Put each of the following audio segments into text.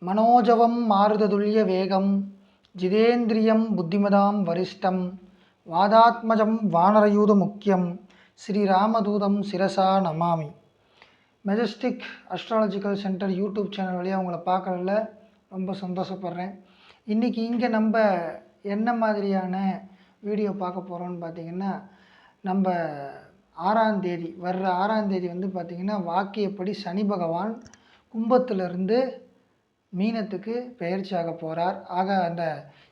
மனோஜவம் மாருததுல்ய வேகம் ஜிதேந்திரியம் புத்திமதாம் வரிஷ்டம் வாதாத்மஜம் வானரயூத முக்கியம் ஸ்ரீராமதூதம் சிரசா நமாமி. Majestic astrological centre YouTube channel வழியாக உங்களை பார்க்கறதுல ரொம்ப சந்தோஷப்படுறேன். இன்றைக்கி இங்கே நம்ம என்ன மாதிரியான வீடியோ பார்க்க போகிறோம்னு பார்த்திங்கன்னா, நம்ம 6ஆம் தேதி வர்ற 6ஆம் தேதி வந்து பார்த்திங்கன்னா வாக்கியப்படி சனி பகவான் கும்பத்திலிருந்து மீனத்துக்கு பெயர்ச்சி ஆக போகிறார். ஆக அந்த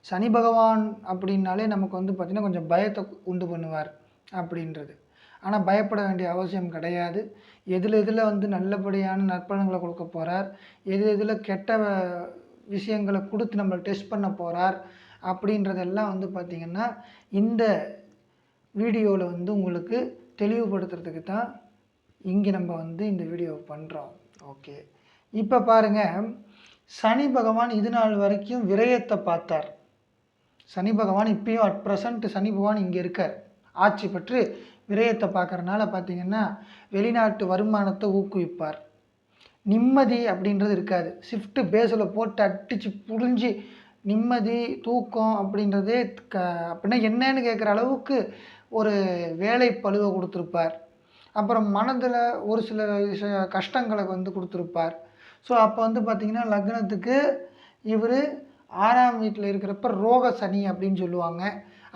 சனி பகவான் அப்படின்னாலே நமக்கு வந்து பார்த்திங்கன்னா கொஞ்சம் பயத்தை உண்டு பண்ணுவார் அப்படின்றது. ஆனால் பயப்பட வேண்டிய அவசியம் கிடையாது. எதில் வந்து நல்லபடியான நற்பலன்களை கொடுக்க போகிறார், எதில் கெட்ட விஷயங்களை கொடுத்து நம்மளை டெஸ்ட் பண்ண போகிறார் அப்படின்றதெல்லாம் வந்து பார்த்திங்கன்னா இந்த வீடியோவில் வந்து உங்களுக்கு தெளிவுபடுத்துறதுக்கு தான் இங்கே நம்ம வந்து இந்த வீடியோ பண்ணுறோம். ஓகே, இப்போ பாருங்கள், சனி பகவான் இது நாள் வரைக்கும் விரயத்தை பார்த்தார். சனி பகவான் இப்பயும் அட் ப்ரெசண்ட் சனி பகவான் இங்கே இருக்கார், ஆட்சி பெற்று விரயத்தை பார்க்குறனால பார்த்திங்கன்னா வெளிநாட்டு வருமானத்தை ஊக்குவிப்பார். நிம்மதி அப்படின்றது இருக்காது. ஷிஃப்ட்டு பேஸில் போட்டு அடித்து புழிஞ்சி நிம்மதி தூக்கம் அப்படின்றதே அப்படின்னா என்னன்னு கேட்குற அளவுக்கு ஒரு வேலை பளுவை கொடுத்துருப்பார். அப்புறம் மனதில் ஒரு சில கஷ்டங்களை வந்து கொடுத்துருப்பார். ஸோ அப்போ வந்து பார்த்திங்கன்னா லக்னத்துக்கு இவர் 6ஆம் வீட்டில் இருக்கிறப்ப ரோக சனி அப்படின்னு சொல்லுவாங்க.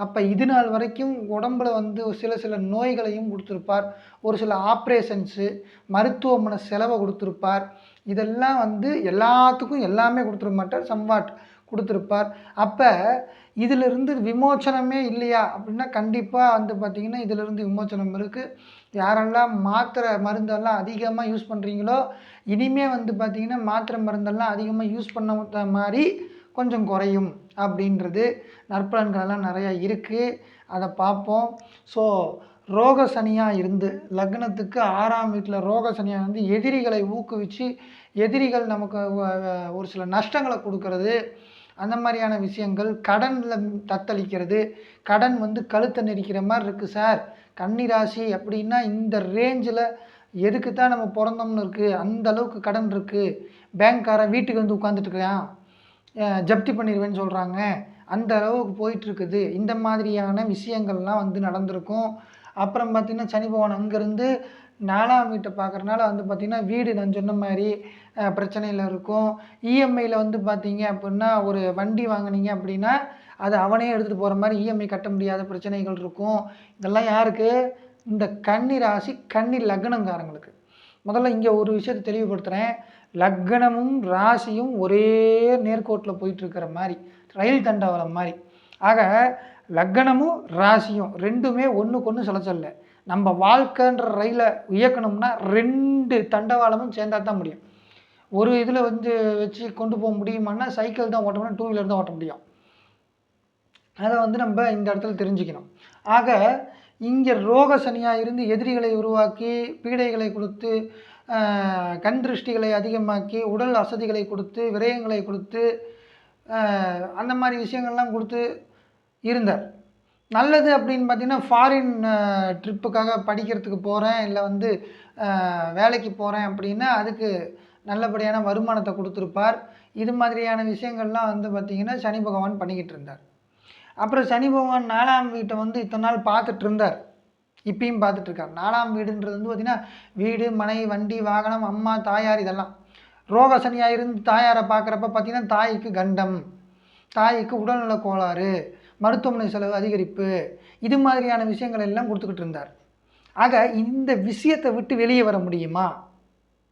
அப்போ இது நாள் வரைக்கும் உடம்புல வந்து சில நோய்களையும் கொடுத்துருப்பார். ஒரு சில ஆப்ரேஷன்ஸு, மருத்துவமனை செலவை கொடுத்துருப்பார். இதெல்லாம் வந்து எல்லாத்துக்கும் எல்லாமே கொடுத்துருக்க மாட்டார், சம்வாட் கொடுத்துருப்பார். அப்போ இதிலிருந்து விமோச்சனமே இல்லையா அப்படின்னா கண்டிப்பாக வந்து பார்த்திங்கன்னா இதிலிருந்து விமோச்சனம் இருக்குது. யாரெல்லாம் மாத்திரை மருந்தெல்லாம் அதிகமாக யூஸ் பண்ணுறீங்களோ இனிமேல் வந்து பார்த்திங்கன்னா மாத்திரை மருந்தெல்லாம் அதிகமாக யூஸ் பண்ண மாதிரி கொஞ்சம் குறையும் அப்படின்றது நற்பலன்களெல்லாம் நிறையா இருக்குது, அதை பார்ப்போம். ஸோ ரோக சனியாக இருந்து லக்னத்துக்கு 6ஆம் வீட்டில் ரோக சனியாக வந்து எதிரிகளை ஊக்குவித்து எதிரிகள் நமக்கு ஒரு சில நஷ்டங்களை கொடுக்கறது, அந்த மாதிரியான விஷயங்கள், கடனில் தத்தளிக்கிறது, கடன் வந்து கழுத்தை நெரிக்கிற மாதிரி இருக்குது சார். கன்னிராசி அப்படின்னா இந்த ரேஞ்சில் எதுக்கு தான் நம்ம பிறந்தோம்னு இருக்குது, அந்த அளவுக்கு கடன் இருக்குது, பேங்க்காரன் வீட்டுக்கு வந்து உட்காந்துட்டுருக்கான், ஜப்தி பண்ணிடுவேன்னு சொல்கிறாங்க, அந்த அளவுக்கு போயிட்டுருக்குது. இந்த மாதிரியான விஷயங்கள்லாம் வந்து நடந்திருக்கும். அப்புறம் பார்த்திங்கன்னா சனி பகவான் அங்கேருந்து 4ஆம் வீட்டை பார்க்குறனால வந்து பார்த்திங்கன்னா வீடு நான் சொன்ன மாதிரி பிரச்சனையில் இருக்கும். இஎம்ஐயில் வந்து பார்த்திங்க அப்படின்னா ஒரு வண்டி வாங்கினீங்க அப்படின்னா அது அவனே எடுத்துகிட்டு போகிற மாதிரி இஎம்ஐ கட்ட முடியாத பிரச்சனைகள் இருக்கும். இதெல்லாம் யாருக்கு? இந்த கன்னி ராசி கன்னி லக்னங்காரங்களுக்கு. முதல்ல இங்கே ஒரு விஷயத்தை தெளிவுபடுத்துகிறேன். லக்னமும் ராசியும் ஒரே நேர்கோட்டில் போயிட்டுருக்கிற மாதிரி, ரயில் தண்டவாளம் மாதிரி. ஆக லக்னமும் ராசியும் ரெண்டுமே ஒன்றுக்கு ஒன்று செலச்சல்ல. நம்ம வாழ்க்கைன்ற ரயிலை இயக்கணும்னா 2 தண்டவாளமும் சேர்ந்தா தான் முடியும். ஒரு இதில் வந்து வச்சு கொண்டு போக முடியுமான்னா சைக்கிள் தான் ஓட்ட முடியும், 2 வீலர் தான் ஓட்ட முடியும். அதை வந்து நம்ம இந்த இடத்துல தெரிஞ்சுக்கணும். ஆக இங்கே ரோக சனியாக இருந்து எதிரிகளை உருவாக்கி பீடைகளை கொடுத்து கண் திருஷ்டிகளை அதிகமாக்கி உடல் அசதிகளை கொடுத்து விரயங்களை கொடுத்து அந்த மாதிரி விஷயங்கள்லாம் கொடுத்து இருந்தார். நல்லது அப்படின்னு பார்த்திங்கன்னா ஃபாரின் ட்ரிப்புக்காக படிக்கிறதுக்கு போகிறேன், இல்லை வந்து வேலைக்கு போகிறேன் அப்படின்னா அதுக்கு நல்லபடியான வருமானத்தை கொடுத்துருப்பார். இது மாதிரியான விஷயங்கள்லாம் வந்து பார்த்திங்கன்னா சனி பகவான் பண்ணிக்கிட்டு இருந்தார். அப்புறம் சனி பகவான் 4ஆம் வீட்டை வந்து இத்தனை நாள் பார்த்துட்டு இருந்தார், இப்பயும் பார்த்துட்ருக்கார். 4ஆம் வீடுன்றது வந்து பார்த்திங்கன்னா வீடு, மனை, வண்டி, வாகனம், அம்மா, தாயார், இதெல்லாம். ரோக சனியாக இருந்து தாயாரை பார்க்குறப்ப பார்த்திங்கன்னா தாய்க்கு கண்டம், தாய்க்கு உடல்நல கோளாறு, மருத்துவமனை செலவு அதிகரிப்பு, இது மாதிரியான விஷயங்கள் எல்லாம் கொடுத்துக்கிட்டு இருந்தார். ஆக இந்த விஷயத்தை விட்டு வெளியே வர முடியுமா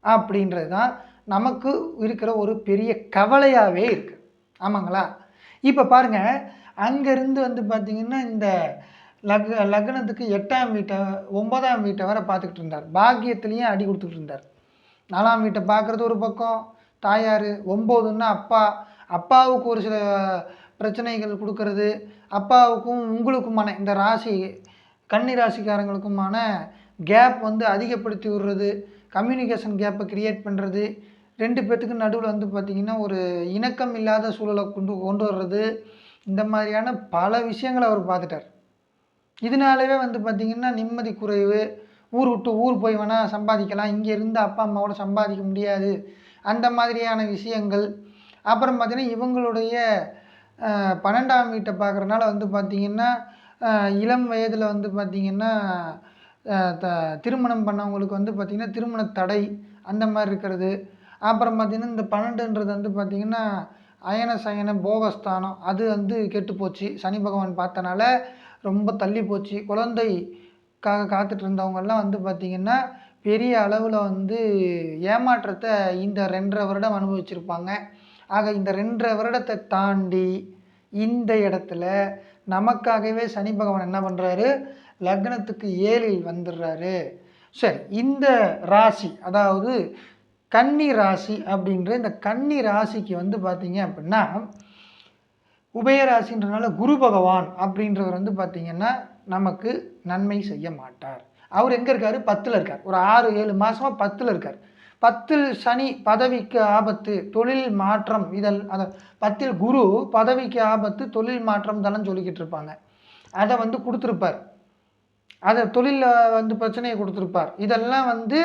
அப்படின்றது தான் நமக்கு இருக்கிற ஒரு பெரிய கவலையாகவே இருக்குது. ஆமாங்களா? இப்போ பாருங்கள், அங்கேருந்து வந்து பார்த்திங்கன்னா இந்த லக்னத்துக்கு 8ஆம் வீட்டை 9ஆம் வீட்டை வர பார்த்துக்கிட்டு இருந்தார். பாக்கியத்துலேயும் அடி கொடுத்துக்கிட்டு இருந்தார். 4ஆம் வீட்டை பார்க்குறது ஒரு பக்கம், தாயார் 9ன்னா அப்பா, அப்பாவுக்கு ஒரு சில பிரச்சனைகள் கொடுக்கறது, அப்பாவுக்கும் உங்களுக்குமான இந்த ராசி கன்னி ராசிக்காரங்களுக்குமான கேப் வந்து அதிகப்படுத்தி விடுறது, கம்யூனிகேஷன் கேப்பை க்ரியேட் பண்ணுறது, 2 பேர்த்துக்கு நடுவில் வந்து பார்த்திங்கன்னா ஒரு இணக்கம் இல்லாத சூழலை கொண்டு வர்றது, இந்த மாதிரியான பல விஷயங்களை அவர் பார்த்துட்டார். இதனாலவே வந்து பார்த்திங்கன்னா நிம்மதி குறைவு, ஊர் விட்டு ஊர் போய் வேணால் சம்பாதிக்கலாம், இங்கே இருந்து அப்பா அம்மாவோட சம்பாதிக்க முடியாது, அந்த மாதிரியான விஷயங்கள். அப்புறம் பார்த்திங்கன்னா இவங்களுடைய 12ஆம் வீட்டை பார்க்குறனால வந்து பார்த்திங்கன்னா இளம் வயதில் வந்து பார்த்திங்கன்னா திருமணம் பண்ணவங்களுக்கு வந்து பார்த்திங்கன்னா திருமண தடை அந்த மாதிரி இருக்கிறது. அப்புறம் பார்த்திங்கன்னா இந்த 12ன்றது வந்து பார்த்திங்கன்னா அயன சயன போகஸ்தானம், அது வந்து கெட்டு போச்சு. சனி பகவான் பார்த்தனால ரொம்ப தள்ளி போச்சு. குழந்தைக்காக காத்துட்டு இருந்தவங்கெல்லாம் வந்து பார்த்திங்கன்னா பெரிய அளவில் வந்து ஏமாற்றத்தை இந்த 2.5 வருடம் அனுபவிச்சிருப்பாங்க. ஆக இந்த 2.5 வருடத்தை தாண்டி இந்த இடத்துல நமக்காகவே சனி பகவான் என்ன பண்ணுறாரு, லக்னத்துக்கு 7ல் வந்துடுறாரு. சரி, இந்த ராசி அதாவது கன்னி ராசி அப்படின்ற இந்த கன்னி ராசிக்கு வந்து பார்த்தீங்க அப்படின்னா உபயராசின்றனால குரு பகவான் அப்படின்றவர் வந்து பார்த்திங்கன்னா நமக்கு நன்மை செய்ய மாட்டார். அவர் எங்கே இருக்கார்? 10ல் இருக்கார். ஒரு 6-7 மாதமாக 10ல் இருக்கார். 10ல் சனி பதவிக்கு ஆபத்து, தொழில் மாற்றம், அதை 10ல் குரு பதவிக்கு ஆபத்து, தொழில் மாற்றம் தானே சொல்லிக்கிட்டு இருப்பாங்க. அதை வந்து கொடுத்துருப்பார். அதை தொழிலில் வந்து பிரச்சனையை கொடுத்துருப்பார். இதெல்லாம் வந்து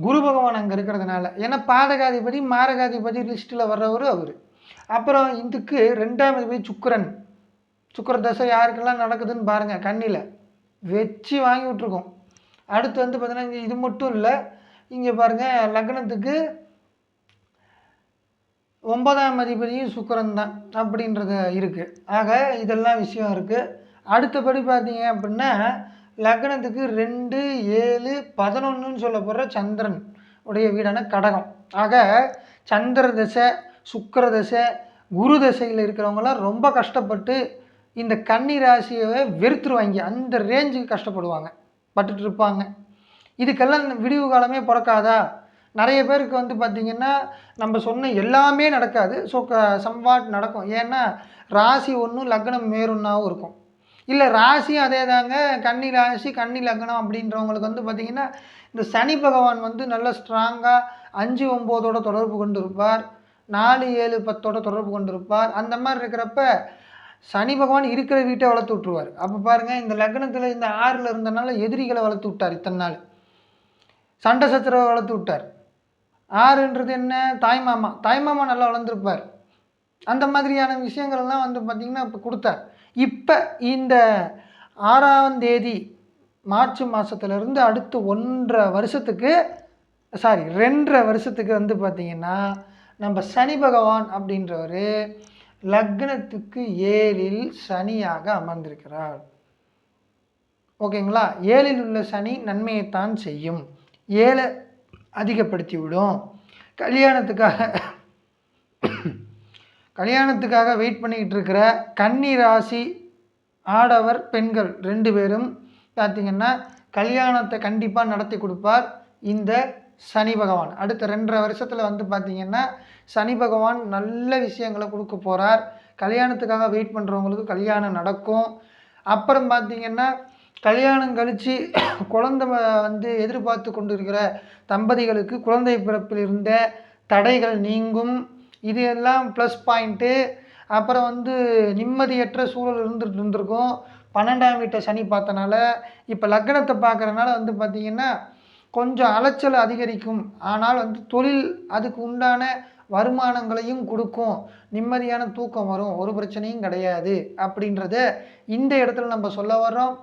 குரு பகவான் அங்கே இருக்கிறதுனால. ஏன்னா பாதகாதிபதி மாரகாதிபதி லிஸ்ட்டில் வர்றவர் அவர். அப்புறம் இதுக்கு 2ஆம் அதிபதி சுக்கிர தசை யாருக்கெல்லாம் நடக்குதுன்னு பாருங்கள். கண்ணில் வச்சு வாங்கி விட்ருக்கோம். அடுத்து வந்து பார்த்தீங்கன்னா இது மட்டும் இல்லை, இங்கே பாருங்கள் லக்னத்துக்கு 9ஆம் அதிபதியும் சுக்கிரன் தான் அப்படின்றது இருக்குது. ஆக இதெல்லாம் விஷயம் இருக்குது. அடுத்தபடி பார்த்தீங்க அப்படின்னா லக்னத்துக்கு 2, 7, 11ன்னு சொல்லப்படுற சந்திரன் உடைய வீடான கடகம். ஆக சந்திர தசை, சுக்கிர தசை, குரு தசையில் இருக்கிறவங்களாம் ரொம்ப கஷ்டப்பட்டு இந்த கன்னி ராசியை வெறுத்துருவாங்க. அந்த ரேஞ்சுக்கு கஷ்டப்படுவாங்க, பட்டுட்டு இருப்பாங்க. இதுக்கெல்லாம் விடிவு காலமே பிறக்காதா? நிறைய பேருக்கு வந்து பார்த்திங்கன்னா நம்ம சொன்ன எல்லாமே நடக்காது. ஸோ சம்வாட் நடக்கும். ஏன்னா ராசி ஒன்றும் லக்னம் வேறுன்னாவும் இருக்கும். இல்லை ராசியும் அதே தாங்க, கன்னி ராசி கன்னி லக்னம் அப்படின்றவங்களுக்கு வந்து பார்த்திங்கன்னா இந்த சனி பகவான் வந்து நல்ல ஸ்ட்ராங்காக 5, 9ஓட தொடர்பு கொண்டு இருப்பார், 4, 7, 10ஓட தொடர்பு கொண்டு இருப்பார். அந்த மாதிரி இருக்கிறப்ப சனி பகவான் இருக்கிற வீட்டை வளர்த்து விட்ருவார். அப்போ பாருங்கள், இந்த லக்னத்தில் இந்த 6ல் இருந்தனால எதிரிகளை வளர்த்து விட்டார். இத்தனை நாள் சண்டை சச்சரவை வளர்த்து விட்டார். 6ன்றது என்ன? தாய்மாமா நல்லா வளர்ந்துருப்பார். அந்த மாதிரியான விஷயங்கள்லாம் வந்து பார்த்திங்கன்னா இப்போ கொடுத்தார். இப்போ இந்த 6ஆம் தேதி மார்ச் மாதத்துலேருந்து அடுத்து 2.5 வருஷத்துக்கு வந்து பார்த்திங்கன்னா நம்ம சனி பகவான் அப்படின்றவர் லக்னத்துக்கு 7ல் சனியாக அமர்ந்திருக்கிறார். ஓகேங்களா? 7ல் உள்ள சனி நன்மையைத்தான் செய்யும், 7 அதிகப்படுத்தி விடும். கல்யாணத்துக்காக வெயிட் பண்ணிக்கிட்டு இருக்கிற கன்னி ராசி ஆடவர் பெண்கள் 2 பேரும் பார்த்திங்கன்னா கல்யாணத்தை கண்டிப்பாக நடத்தி கொடுப்பார் இந்த சனி பகவான். அடுத்த 2.5 வருஷத்தில் வந்து பார்த்திங்கன்னா சனி பகவான் நல்ல விஷயங்களை கொடுக்க போகிறார். கல்யாணத்துக்காக வெயிட் பண்ணுறவங்களுக்கு கல்யாணம் நடக்கும். அப்புறம் பார்த்திங்கன்னா கல்யாணம் கழித்து குழந்தை வந்து எதிர்பார்த்து கொண்டு இருக்கிற தம்பதிகளுக்கு குழந்தை பிறப்பில் இருந்த தடைகள் நீங்கும். இது எல்லாம் ப்ளஸ் பாயிண்ட்டு. அப்புறம் வந்து நிம்மதியற்ற சூழல் இருந்திருக்கும். 12ஆம் வீட்டை சனி பார்த்தனால இப்போ லக்னத்தை பார்க்குறதுனால வந்து பார்த்திங்கன்னா கொஞ்சம் அலைச்சல் அதிகரிக்கும். ஆனால் வந்து தொழில் அதுக்கு உண்டான வருமானங்களையும் கொடுக்கும், நிம்மதியான தூக்கம் வரும், ஒரு பிரச்சனையும் கிடையாது அப்படின்றத இந்த இடத்துல நம்ம சொல்ல வர்றோம்.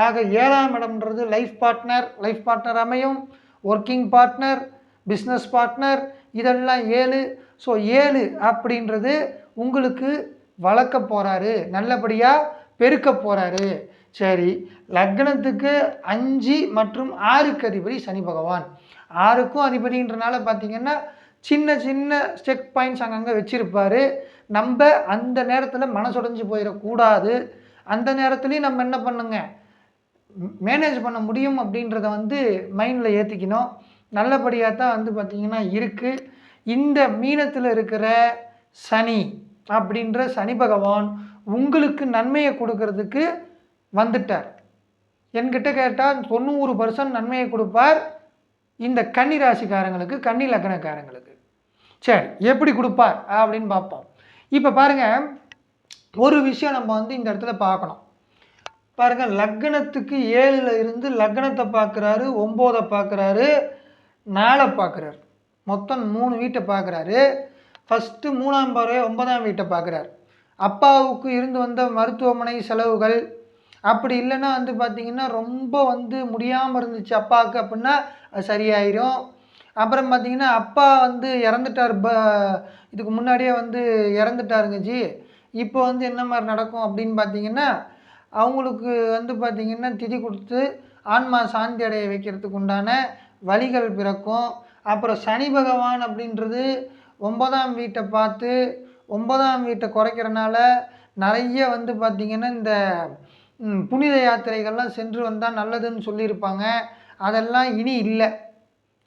ஆக 7ஆம் இடம்ன்றது லைஃப் பார்ட்னர் அமையும், ஒர்க்கிங் பார்ட்னர், பிஸ்னஸ் பார்ட்னர், இதெல்லாம் 7. ஸோ 7 அப்படின்றது உங்களுக்கு வளர்க்க போகிறாரு, நல்லபடியாக பெருக்க போகிறாரு. சரி, லக்னத்துக்கு 5 மற்றும் 6க்கு அதிபதி சனி பகவான். 6க்கும் அதிபதின்றனால பார்த்திங்கன்னா சின்ன சின்ன ஸ்டெக் பாயிண்ட்ஸ் அங்கங்கே வச்சுருப்பார். நம்ம அந்த நேரத்தில் மனசுடைஞ்சு போயிடக்கூடாது. அந்த நேரத்துலையும் நம்ம என்ன பண்ணுங்க, மேனேஜ் பண்ண முடியும் அப்படின்றத வந்து மைண்டில் ஏற்றிக்கணும். நல்லபடியாக தான் வந்து பார்த்திங்கன்னா இருக்குது. இந்த மீனத்தில் இருக்கிற சனி அப்படின்ற சனி பகவான் உங்களுக்கு நன்மையை கொடுக்கறதுக்கு வந்துட்டார். என்கிட்ட கேட்டால் 90% நன்மையை கொடுப்பார் இந்த கன்னி ராசிக்காரங்களுக்கு, கன்னி லக்னக்காரங்களுக்கு. சரி, எப்படி கொடுப்பார் அப்படின்னு பார்ப்போம். இப்போ பாருங்கள், ஒரு விஷயம் நம்ம வந்து இந்த இடத்துல பார்க்கணும். பாருங்கள், லக்னத்துக்கு 7ல் இருந்து லக்னத்தை பார்க்குறாரு, 9 பார்க்குறாரு, 4 பார்க்குறாரு, மொத்தம் 3 வீட்டை பார்க்குறாரு. ஃபஸ்ட்டு 3ஆம் பார்வை 9ஆம் வீட்டை பார்க்குறார். அப்பாவுக்கு இருந்து வந்த மருத்துவமனை செலவுகள், அப்படி இல்லைன்னா வந்து பார்த்திங்கன்னா ரொம்ப வந்து முடியாமல் இருந்துச்சு அப்பாவுக்கு அப்படின்னா அது சரியாயிரும். அப்புறம் பார்த்திங்கன்னா அப்பா வந்து இறந்துட்டார், இதுக்கு முன்னாடியே வந்து இறந்துட்டாருங்க ஜி. இப்போ வந்து என்ன மாதிரி நடக்கும் அப்படின்னு பார்த்தீங்கன்னா, அவங்களுக்கு வந்து பார்த்திங்கன்னா திதி கொடுத்து ஆன்மா சாந்தி அடைய வைக்கிறதுக்கு உண்டான வழிகள் பிறக்கும். அப்புறம் சனி பகவான் அப்படின்றது 9ஆம் வீட்டை பார்த்து 9ஆம் வீட்டை குறைக்கிறனால நிறைய வந்து பார்த்திங்கன்னா இந்த புனித யாத்திரைகள்லாம் சென்று வந்தால் நல்லதுன்னு சொல்லியிருப்பாங்க. அதெல்லாம் இனி இல்லை.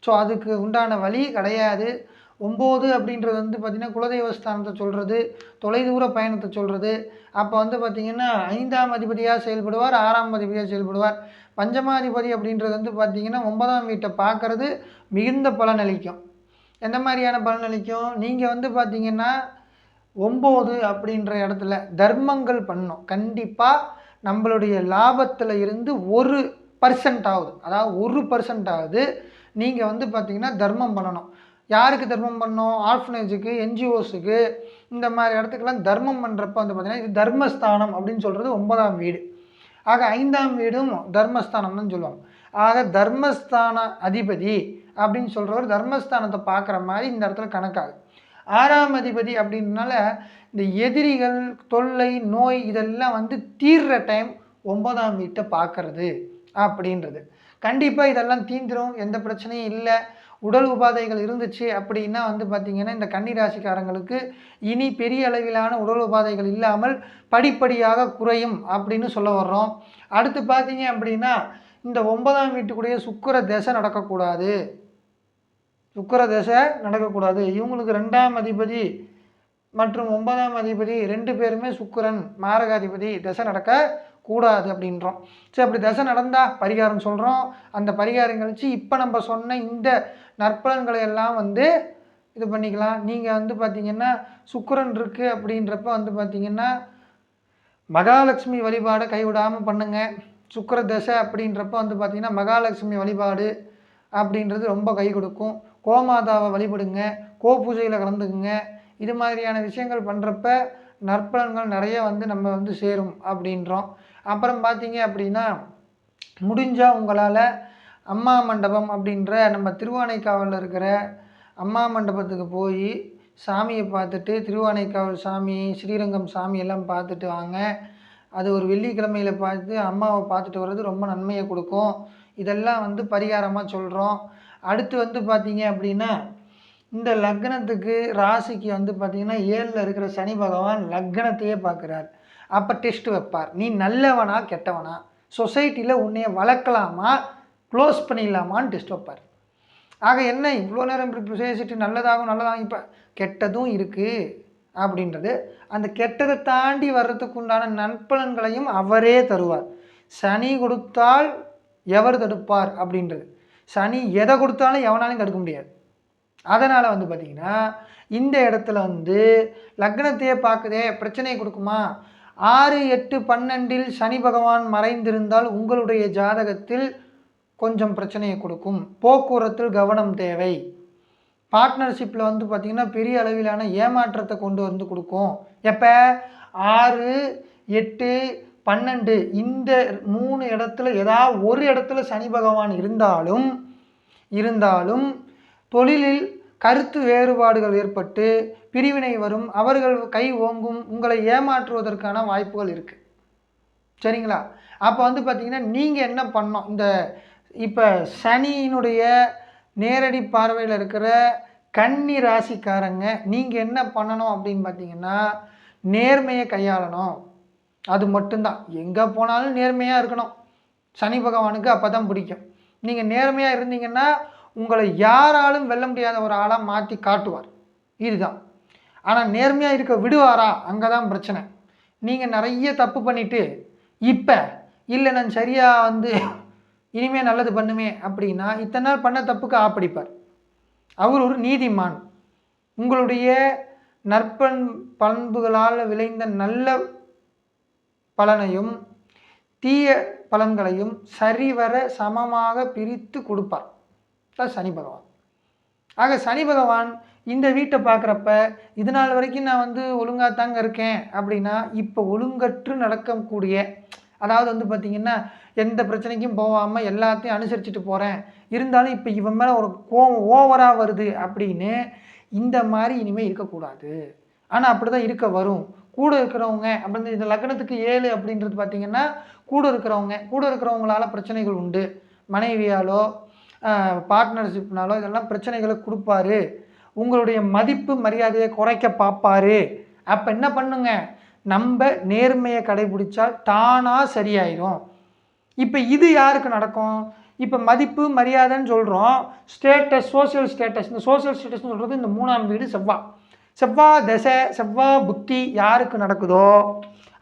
ஸோ அதுக்கு உண்டான வழி கிடையாது. 9 அப்படின்றது வந்து பார்த்திங்கன்னா குலதெய்வஸ்தானத்தை சொல்கிறது, தொலைதூர பயணத்தை சொல்கிறது. அப்போ வந்து பார்த்திங்கன்னா 5ஆம் அதிபதியாக செயல்படுவார், 6ஆம் அதிபதியாக செயல்படுவார். பஞ்சமாதிபதி அப்படின்றது வந்து பார்த்திங்கன்னா 9ஆம் வீட்டை பார்க்குறது மிகுந்த பலனளிக்கும். எந்த மாதிரியான பலனளிக்கும்? நீங்கள் வந்து பார்த்திங்கன்னா 9 அப்படின்ற இடத்துல தர்மங்கள் பண்ணணும். கண்டிப்பாக நம்மளுடைய லாபத்தில் இருந்து 1% ஆகுது, அதாவது 1% நீங்கள் வந்து பார்த்திங்கன்னா தர்மம் பண்ணணும். யாருக்கு தர்மம் பண்ணணும்? ஆர்ஃபனேஜுக்கு, என்ஜிஓஸுக்கு, இந்த மாதிரி இடத்துக்கெல்லாம் தர்மம் பண்ணுறப்ப வந்து பார்த்திங்கன்னா இது தர்மஸ்தானம் அப்படின்னு சொல்கிறது 9ஆம் வீடு. ஆக 5ஆம் வீடும் தர்மஸ்தானம்னு சொல்லுவாங்க. ஆக தர்மஸ்தான அதிபதி அப்படின்னு சொல்கிறவர் தர்மஸ்தானத்தை பார்க்குற மாதிரி இந்த இடத்துல கணக்காகுது. 6ஆம் அதிபதி அப்படின்னால இந்த எதிரிகள், தொல்லை, நோய் இதெல்லாம் வந்து தீர்ற டைம் 9ஆம் வீட்டை பார்க்கறது அப்படின்றது. கண்டிப்பாக இதெல்லாம் தீந்துடும், எந்த பிரச்சனையும் இல்லை. உடல் உபாதைகள் இருந்துச்சு அப்படின்னா வந்து பார்த்திங்கன்னா இந்த கன்னி ராசிக்காரங்களுக்கு இனி பெரிய அளவிலான உடல் உபாதைகள் இல்லாமல் படிப்படியாக குறையும் அப்படின்னு சொல்ல வர்றோம். அடுத்து பார்த்தீங்க அப்படின்னா இந்த 9ஆம் வீட்டுக்குடைய சுக்கிர தசை நடக்கக்கூடாது. சுக்கிர தசை நடக்கக்கூடாது. இவங்களுக்கு 2ஆம் அதிபதி மற்றும் 9ஆம் அதிபதி 2 பேருமே சுக்கிரன் மாரகாதிபதி, தசை நடக்கக்கூடாது அப்படின்றோம். சரி, அப்படி தசை நடந்தால் பரிகாரம் சொல்கிறோம். அந்த பரிகாரம் கழிச்சு இப்போ நம்ம சொன்ன இந்த நற்பலன்களை எல்லாம் வந்து இது பண்ணிக்கலாம். நீங்கள் வந்து பார்த்திங்கன்னா சுக்கிரன் இருக்குது அப்படின்றப்ப வந்து பார்த்திங்கன்னா மகாலட்சுமி வழிபாடை கைவிடாமல் பண்ணுங்கள். சுக்கிர தசை அப்படின்றப்ப வந்து பார்த்திங்கன்னா மகாலட்சுமி வழிபாடு அப்படின்றது ரொம்ப கை கொடுக்கும். கோமாதாவை வழிபடுங்க, கோ பூஜையில் கலந்துக்குங்க. இது மாதிரியான விஷயங்கள் பண்ணுறப்ப நற்பலன்கள் நிறைய வந்து நம்ம வந்து சேரும் அப்படின்றோம். அப்புறம் பார்த்தீங்க அப்படின்னா முடிஞ்சால் உங்களால் அம்மா மண்டபம் அப்படின்ற நம்ம திருவானைக்காவலில் இருக்கிற அம்மா மண்டபத்துக்கு போய் சாமியை பார்த்துட்டு, திருவானைக்காவல் சாமி, ஸ்ரீரங்கம் சாமி எல்லாம் பார்த்துட்டு வாங்க. அது ஒரு வெள்ளிக்கிழமையில் பார்த்து அம்மாவை பார்த்துட்டு வர்றது ரொம்ப நன்மையை கொடுக்கும். இதெல்லாம் வந்து பரிகாரமாக சொல்கிறோம். அடுத்து வந்து பார்த்தீங்க அப்படின்னா இந்த லக்னத்துக்கு ராசிக்கு வந்து பார்த்திங்கன்னா 7ல் இருக்கிற சனி பகவான் லக்னத்தையே பார்க்குறார். அப்போ டெஸ்ட் வைப்பார். நீ நல்லவனா கெட்டவனா, சொசைட்டியில் உன்னைய வளர்க்கலாமா க்ளோஸ் பண்ணிடலாமான்னு டெஸ்ட் வைப்பார். ஆக என்ன இவ்வளோ நேரம் இப்படி பேசிட்டு நல்லதாகும் இப்போ கெட்டதும் இருக்குது அப்படின்றது, அந்த கெட்டதை தாண்டி வர்றதுக்கு உண்டான நற்பலன்களையும் அவரே தருவார். சனி கொடுத்தால் எவர் தடுப்பார் அப்படின்றது. சனி எதை கொடுத்தாலும் எவனாலையும் தடுக்க முடியாது. அதனால் வந்து பார்த்திங்கன்னா இந்த இடத்துல வந்து லக்னத்தையே பார்க்குதே பிரச்சனையை கொடுக்குமா? 6, 8, 12 சனி பகவான் மறைந்திருந்தால் உங்களுடைய ஜாதகத்தில் கொஞ்சம் பிரச்சனையை கொடுக்கும். போக்குவரத்தில் கவனம் தேவை. பார்ட்னர்ஷிப்பில் வந்து பார்த்திங்கன்னா பெரிய அளவிலான ஏமாற்றத்தை கொண்டு வந்து கொடுக்கும். எப்போ? 6, 8, 12 இந்த 3 இடத்துல ஏதாவது ஒரு இடத்துல சனி பகவான் இருந்தாலும் தொழிலில் கருத்து வேறுபாடுகள் ஏற்பட்டு பிரிவினை வரும், அவர்கள் கை ஓங்கும், உங்களை ஏமாற்றுவதற்கான வாய்ப்புகள் இருக்குது. சரிங்களா? அப்போ வந்து பார்த்திங்கன்னா நீங்கள் என்ன பண்ணணும்? இந்த இப்போ சனியினுடைய நேரடி பார்வையில் இருக்கிற கன்னி ராசிக்காரங்க நீங்கள் என்ன பண்ணணும் அப்படின்னு பார்த்தீங்கன்னா நேர்மையை கையாளணும். அது மட்டும்தான். எங்கே போனாலும் நேர்மையாக இருக்கணும். சனி பகவானுக்கு அப்போ தான் பிடிக்கும். நீங்கள் நேர்மையாக இருந்தீங்கன்னா உங்களை யாராலும் வெல்ல முடியாத ஒரு ஆளாக மாற்றி காட்டுவார். இதுதான். ஆனால் நேர்மையாக இருக்க விடுவாரா? அங்கே தான் பிரச்சனை. நீங்கள் நிறைய தப்பு பண்ணிவிட்டு இப்போ இல்லை நான் சரியாக வந்து இனிமேல் நல்லது பண்ணுவேன் அப்படின்னா இத்தனை நாள் பண்ண தப்புக்கு ஆப்படிப்பார். அவர் ஒரு நீதிமான். உங்களுடைய பண்புகளால் விளைந்த நல்ல பலனையும் தீய பலன்களையும் சரிவர சமமாக பிரித்து கொடுப்பார் சனி பகவான். ஆக சனி பகவான் இந்த வீட்டை பார்க்குறப்ப இது நாள் வரைக்கும் நான் வந்து ஒழுங்காக தாங்க இருக்கேன் அப்படின்னா, இப்போ ஒழுங்கற்று நடக்கக்கூடிய, அதாவது வந்து பார்த்திங்கன்னா எந்த பிரச்சனைக்கும் போகாமல் எல்லாத்தையும் அனுசரிச்சுட்டு போகிறேன், இருந்தாலும் இப்போ இவன் மேலே ஒரு கோவம் ஓவராக வருது அப்படின்னு இந்த மாதிரி இனிமேல் இருக்கக்கூடாது. ஆனால் அப்படி தான் இருக்க வரும். கூட இருக்கிறவங்க அப்படின்னு இந்த லக்னத்துக்கு 7 அப்படின்றது பார்த்திங்கன்னா கூட இருக்கிறவங்களால பிரச்சனைகள் உண்டு. மனைவியாலோ பார்ட்னர்ஷிப்னாலோ இதெல்லாம் பிரச்சனைகளை கொடுப்பாரு. உங்களுடைய மதிப்பு மரியாதையை குறைக்க பார்ப்பாரு. அப்போ என்ன பண்ணுங்க, நம்ம நேர்மையை கடைபிடிச்சால் தானாக சரியாயிடும். இப்போ இது யாருக்கு நடக்கும்? இப்போ மதிப்பு மரியாதைன்னு சொல்கிறோம், ஸ்டேட்டஸ், சோசியல் ஸ்டேட்டஸ். இந்த சோசியல் ஸ்டேட்டஸ்ன்னு சொல்கிறது இந்த 3ஆம் வீடு செவ்வாய் தசை, செவ்வாய் புத்தி யாருக்கு நடக்குதோ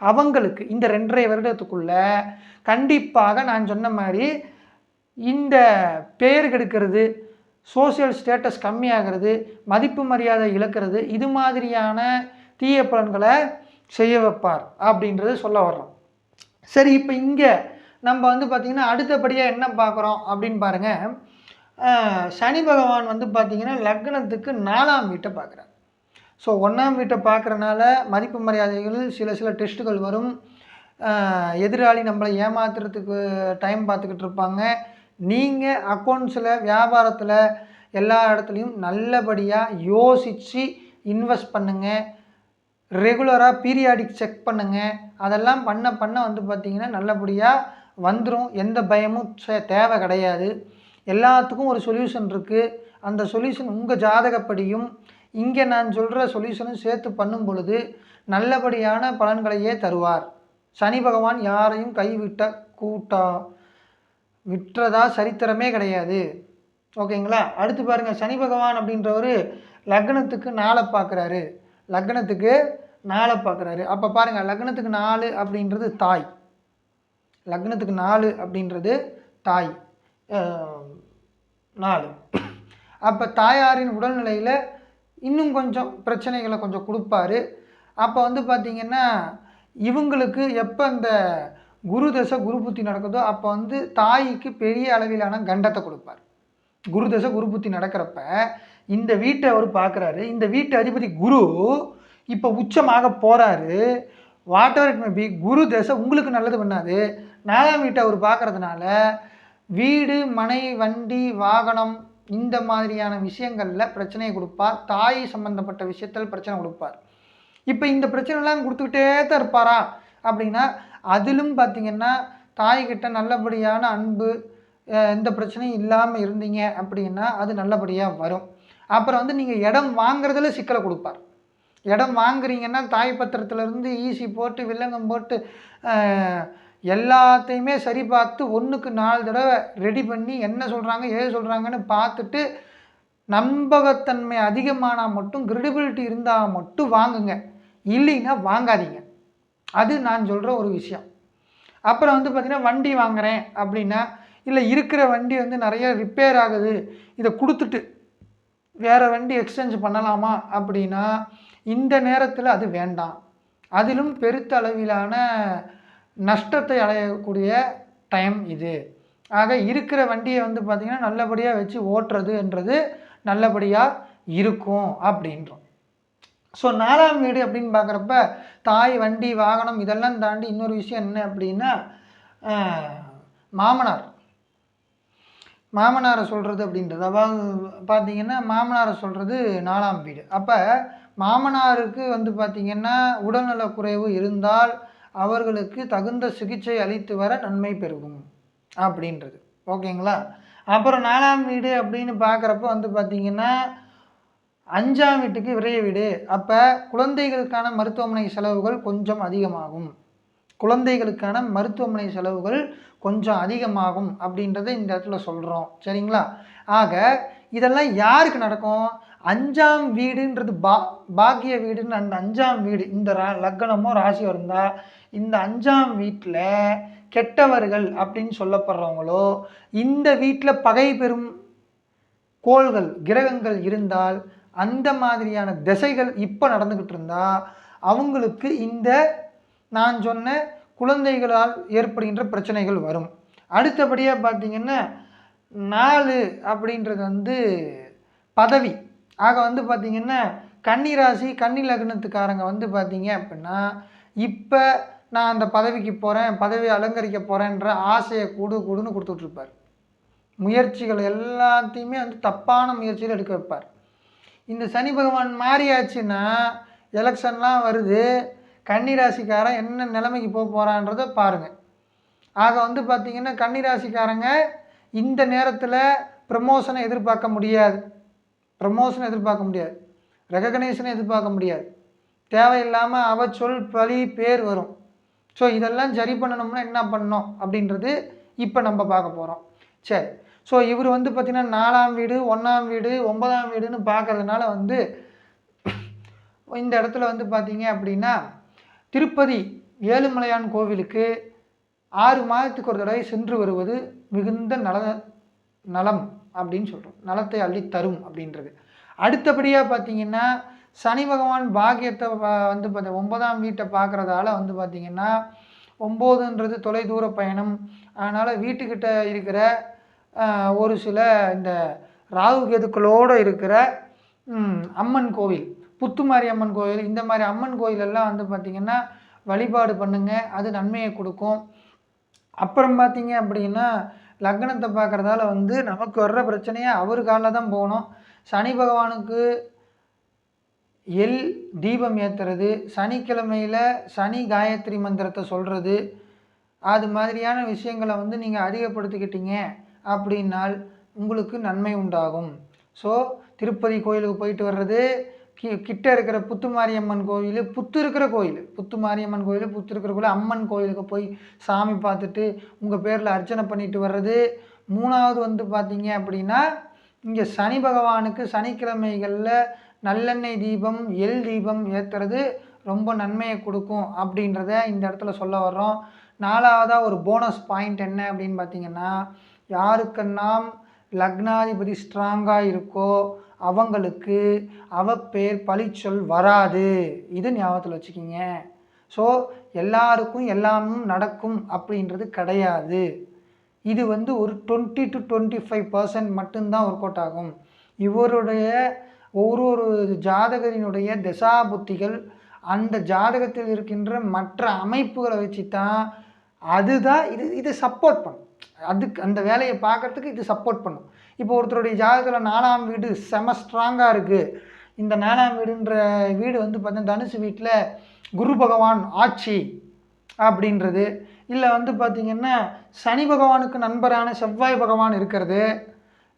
அவங்களுக்கு இந்த 2.5 வருடத்துக்குள்ள கண்டிப்பாக நான் சொன்ன மாதிரி இந்த பேர் கெடுக்கிறது, சோசியல் ஸ்டேட்டஸ் கம்மியாகிறது, மதிப்பு மரியாதை இழக்கிறது, இது மாதிரியான தீய பலன்களை செய்ய வைப்பார் அப்படின்றது சொல்ல வர்றோம். சரி, இப்போ இங்கே நம்ம வந்து பார்த்திங்கன்னா அடுத்தபடியாக என்ன பார்க்குறோம் அப்படின்னு பாருங்கள். சனி பகவான் வந்து பார்த்திங்கன்னா லக்னத்துக்கு 4ஆம் வீட்டை பார்க்குறார். ஸோ 1ஆம் வீட்டை பார்க்குறனால மதிப்பு மரியாதைகள் சில டெஸ்ட்டுகள் வரும். எதிராளி நம்மளை ஏமாத்துறதுக்கு டைம் பார்த்துக்கிட்டு இருப்பாங்க. நீங்கள் அக்கௌண்ட்ஸில், வியாபாரத்தில், எல்லா இடத்துலையும் நல்லபடியாக யோசித்து இன்வெஸ்ட் பண்ணுங்கள். ரெகுலராக பீரியாடிக் செக் பண்ணுங்கள். அதெல்லாம் பண்ண வந்து பார்த்திங்கன்னா நல்லபடியாக வந்துடும். எந்த பயமும் தேவை கிடையாது. எல்லாத்துக்கும் ஒரு சொல்யூஷன் இருக்குது. அந்த சொல்யூஷன் உங்கள் ஜாதகப்படியும் இங்கே நான் சொல்கிற சொல்யூஷனும் சேர்த்து பண்ணும் பொழுது நல்லபடியான பலன்களையே தருவார். சனி பகவான் யாரையும் விட்டுறதா சரித்திரமே கிடையாது. ஓகேங்களா? அடுத்து பாருங்கள், சனி பகவான் அப்படின்றவர் லக்னத்துக்கு 4 பார்க்குறாரு. அப்போ பாருங்கள், லக்னத்துக்கு 4 அப்படின்றது தாய். லக்னத்துக்கு 4 அப்படின்றது தாய். 4 அப்போ தாயாரின் உடல்நிலையில் இன்னும் கொஞ்சம் பிரச்சனைகளை கொஞ்சம் கொடுப்பாரு. அப்போ வந்து பார்த்திங்கன்னா இவங்களுக்கு எப்போ இந்த குரு தசை குரு புத்தி நடக்குதோ அப்போ வந்து தாய்க்கு பெரிய அளவிலான கண்டத்தை கொடுப்பார். குரு தசை குரு புத்தி நடக்கிறப்ப இந்த வீட்டை அவர் பார்க்குறாரு. இந்த வீட்டு அதிபதி குரு இப்போ உச்சமாக போகிறாரு. Whatever it may be, Guru தசை உங்களுக்கு நல்லது பண்ணாது. 4ஆம் வீட்டை அவர் பார்க்குறதுனால வீடு, மனை, வண்டி, வாகனம் இந்த மாதிரியான விஷயங்களில் பிரச்சனையை கொடுப்பார். தாய் சம்பந்தப்பட்ட விஷயத்தில் பிரச்சனை கொடுப்பார். இப்போ இந்த பிரச்சனைலாம் கொடுத்துக்கிட்டே தான் இருப்பாரா அப்படின்னா, அதிலும் பார்த்திங்கன்னா தாய்கிட்ட நல்லபடியான அன்பு, எந்த பிரச்சனையும் இல்லாமல் இருந்தீங்க அப்படின்னா அது நல்லபடியாக வரும். அப்புறம் வந்து நீங்கள் இடம் வாங்குறதுல சிக்கலை கொடுப்பார். இடம் வாங்குறீங்கன்னா தாய் பத்திரத்துலேருந்து ஈசி போட்டு வில்லங்கம் போட்டு எல்லாத்தையுமே சரி பார்த்து 1க்கு 4 தடவை ரெடி பண்ணி என்ன சொல்கிறாங்க ஏது சொல்கிறாங்கன்னு பார்த்துட்டு நம்பகத்தன்மை அதிகமானால் மட்டும், கிரெடிபிலிட்டி இருந்தால் மட்டும் வாங்குங்க. இல்லைன்னா வாங்காதீங்க. அது நான் சொல்கிற ஒரு விஷயம். அப்புறம் வந்து பார்த்திங்கன்னா வண்டி வாங்குகிறேன் அப்படின்னா, இல்லை இருக்கிற வண்டி வந்து நிறைய ரிப்பேர் ஆகுது, இதை கொடுத்துட்டு வேறு வண்டி எக்ஸ்சேஞ்ச் பண்ணலாமா அப்படின்னா இந்த நேரத்தில் அது வேண்டாம். அதிலும் பெருத்த அளவிலான நஷ்டத்தை அடையக்கூடிய டைம் இது. ஆக இருக்கிற வண்டியை வந்து பார்த்திங்கன்னா நல்லபடியாக வச்சு ஓட்டுறதுன்றது நல்லபடியாக இருக்கும் அப்படின்றோம். ஸோ 4ஆம் வீடு அப்படின்னு பார்க்குறப்ப தாய், வண்டி, வாகனம் இதெல்லாம் தாண்டி இன்னொரு விஷயம் என்ன அப்படின்னா மாமனாரை சொல்கிறது அப்படின்றது. அதாவது பார்த்திங்கன்னா மாமனாரை சொல்கிறது 4ஆம் வீடு. அப்போ மாமனாருக்கு வந்து பார்த்திங்கன்னா உடல்நலக்குறைவு இருந்தால் அவர்களுக்கு தகுந்த சிகிச்சை அளித்து வர நன்மை பெருகும் அப்படின்றது. ஓகேங்களா? அப்புறம் 4ஆம் வீடு அப்படின்னு பார்க்குறப்ப வந்து பார்த்திங்கன்னா 5ஆம் வீட்டுக்கு விரைய வீடு. அப்போ குழந்தைகளுக்கான மருத்துவமனை செலவுகள் கொஞ்சம் அதிகமாகும் அப்படின்றத இந்த இடத்துல சொல்கிறோம். சரிங்களா? ஆக இதெல்லாம் யாருக்கு நடக்கும்? 5ஆம் வீடுன்றது பாக்கிய வீடுன்னு அந்த 5ஆம் வீடு இந்த லக்னமோ ராசியோ இருந்தால் இந்த 5ஆம் வீட்டில் கெட்டவர்கள் அப்படின்னு சொல்லப்படுறவங்களோ, இந்த வீட்டில் பகை பெறும் கோள்கள், கிரகங்கள் இருந்தால், அந்த மாதிரியான திசைகள் இப்போ நடந்துக்கிட்டு இருந்தால் அவங்களுக்கு இந்த நான் சொன்ன குழந்தைகளால் ஏற்படுகின்ற பிரச்சனைகள் வரும். அடுத்தபடியாக பார்த்திங்கன்னா 4 அப்படின்றது வந்து பதவி. ஆக வந்து பார்த்திங்கன்னா கன்னி ராசி கன்னி லக்னத்துக்காரங்க வந்து பார்த்திங்க அப்படின்னா இப்போ நான் அந்த பதவிக்கு போகிறேன், பதவியை அலங்கரிக்க போகிறேன்ற ஆசையை கூடுன்னு கொடுத்துட்ருப்பார். முயற்சிகள் எல்லாத்தையுமே வந்து தப்பான முயற்சிகள் எடுக்க வைப்பார். இந்த சனி பகவான் மாறியாச்சுன்னா எலெக்ஷன்லாம் வருது, கன்னிராசிக்காரன் என்ன நிலைமைக்கு போக போகிறான்றதை பாருங்கள். ஆக வந்து பார்த்திங்கன்னா கன்னிராசிக்காரங்க இந்த நேரத்தில் ப்ரமோஷனை எதிர்பார்க்க முடியாது, ரெகக்னைசனை எதிர்பார்க்க முடியாது. தேவையில்லாமல் அவச்சொல் பழி பேர் வரும். ஸோ இதெல்லாம் சரி பண்ணணும்னா என்ன பண்ணணும் அப்படின்றது இப்போ நம்ம பார்க்க போகிறோம். சரி, ஸோ இவர் வந்து பார்த்திங்கன்னா 4ஆம் வீடு 1ஆம் வீடு 9ஆம் வீடுன்னு பார்க்கறதுனால வந்து இந்த இடத்துல வந்து பார்த்திங்க அப்படின்னா திருப்பதி ஏழுமலையான் கோவிலுக்கு 6 மாதத்துக்கு ஒரு தடவை சென்று வருவது மிகுந்த நலம் அப்படின்னு சொல்கிறோம். நலத்தை அள்ளி தரும் அப்படின்றது. அடுத்தபடியாக பார்த்திங்கன்னா சனி பகவான் பாக்கியத்தை வந்து 9ஆம் வீட்டை பார்க்குறதால வந்து பார்த்திங்கன்னா 9ன்றது தொலைதூர பயணம். அதனால் வீட்டுக்கிட்ட இருக்கிற ஒரு சில இந்த ராகு கேதுக்களோடு இருக்கிற அம்மன் கோவில், புத்துமாரி அம்மன் கோவில், இந்த மாதிரி அம்மன் கோயிலெல்லாம் வந்து பார்த்திங்கன்னா வழிபாடு பண்ணுங்கள், அது நன்மையை கொடுக்கும். அப்புறம் பார்த்திங்க அப்படின்னா லக்னத்தை பார்க்குறதால வந்து நமக்கு வர்ற பிரச்சனையை அவர் காலில் தான் போகணும். சனி பகவானுக்கு தீபம் ஏற்றுறது, சனிக்கிழமையில் சனி காயத்ரி மந்திரத்தை சொல்கிறது, அது மாதிரியான விஷயங்களை வந்து நீங்கள் அதிகப்படுத்திக்கிட்டீங்க அப்படின்னால் உங்களுக்கு நன்மை உண்டாகும். ஸோ திருப்பதி கோயிலுக்கு போயிட்டு வர்றது, கிட்ட இருக்கிற புத்துமாரியம்மன் கோயில், புத்து இருக்கிற கோயில், அம்மன் கோயிலுக்கு போய் சாமி பார்த்துட்டு உங்கள் பேரில் அர்ச்சனை பண்ணிட்டு வர்றது. 3வது வந்து பார்த்தீங்க அப்படின்னா இங்கே சனி பகவானுக்கு சனிக்கிழமைகளில் நல்லெண்ணெய் தீபம் தீபம் ஏற்றுறது ரொம்ப நன்மையை கொடுக்கும் அப்படின்றத இந்த இடத்துல சொல்ல வர்றோம். 4வதாக ஒரு போனஸ் பாயிண்ட் என்ன அப்படின்னு பார்த்தீங்கன்னா, யாருக்கெல்லாம் லக்னாதிபதி ஸ்ட்ராங்காக இருக்கோ அவங்களுக்கு அவப்பேர் பழிச்சொல் வராது. இது ஞாபகத்தில் வச்சுக்கிங்க. ஸோ எல்லாருக்கும் எல்லாமும் நடக்கும் அப்படின்றது கிடையாது. இது வந்து ஒரு 20 to 25% மட்டும்தான் ஒர்க் அவுட் ஆகும். இவருடைய ஒவ்வொரு ஜாதகரினுடைய தசா புத்திகள் அந்த ஜாதகத்தில் இருக்கின்ற மற்ற அமைப்புகளை வச்சு தான் அதுதான் இது சப்போர்ட் பண்ணும். அதுக்கு அந்த வேலையை பார்க்குறதுக்கு இது சப்போர்ட் பண்ணும். இப்போ ஒருத்தருடைய ஜாதகத்தில் 4ஆம் வீடு செம ஸ்ட்ராங்காக இருக்குது. இந்த 4ஆம் வீடுன்ற வீடு வந்து பார்த்தீங்கன்னா தனுசு வீட்டில் குரு பகவான் ஆட்சி அப்படின்றது, இல்லை வந்து பார்த்திங்கன்னா சனி பகவானுக்கு நண்பரான செவ்வாய் பகவான் இருக்கிறது,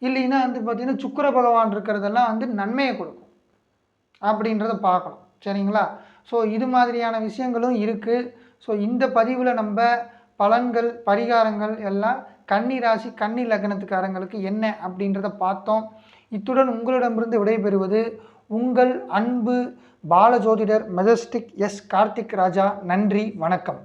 இல்லைன்னா வந்து பார்த்திங்கன்னா சுக்கிர பகவான் இருக்கிறதெல்லாம் வந்து நன்மையை கொடுக்கும் அப்படின்றத பார்க்கணும். சரிங்களா? ஸோ இது மாதிரியான விஷயங்களும் இருக்குது. ஸோ இந்த பதிவில் நம்ம பலன்கள் பரிகாரங்கள் எல்லாம் கன்னி ராசி கன்னி லக்னத்துக்காரங்களுக்கு என்ன அப்படின்றத பார்த்தோம். இத்துடன் உங்களிடமிருந்து விடைபெறுவது உங்கள் அன்பு பாலஜோதிடர் மெஜஸ்டிக் எஸ் கார்த்திக் ராஜா. நன்றி, வணக்கம்.